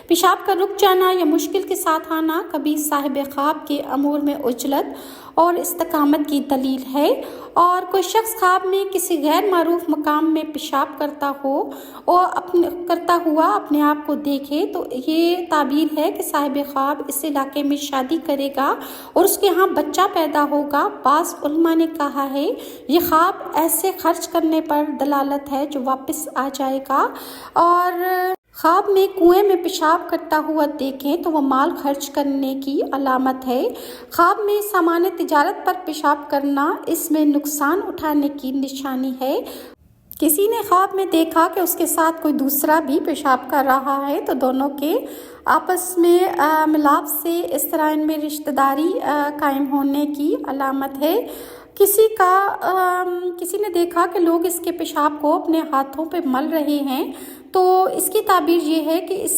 پیشاب کا رک جانا یا مشکل کے ساتھ آنا کبھی صاحب خواب کے امور میں عجلت اور استقامت کی دلیل ہے، اور کوئی شخص خواب میں کسی غیر معروف مقام میں پیشاب کرتا ہوا اپنے آپ کو دیکھے تو یہ تعبیر ہے کہ صاحب خواب اس علاقے میں شادی کرے گا اور اس کے ہاں بچہ پیدا ہوگا۔ بعض علماء نے کہا ہے یہ خواب ایسے خرچ کرنے پر دلالت ہے جو واپس آ جائے گا، اور خواب میں کنویں میں پیشاب کرتا ہوا دیکھیں تو وہ مال خرچ کرنے کی علامت ہے۔ خواب میں سامان تجارت پر پیشاب کرنا اس میں نقصان اٹھانے کی نشانی ہے۔ کسی نے خواب میں دیکھا کہ اس کے ساتھ کوئی دوسرا بھی پیشاب کر رہا ہے تو دونوں کے آپس میں ملاپ سے اس طرح ان میں رشتہ داری قائم ہونے کی علامت ہے۔ کسی نے دیکھا کہ لوگ اس کے پیشاب کو اپنے ہاتھوں پہ مل رہے ہیں تو اس کی تعبیر یہ ہے کہ اس کے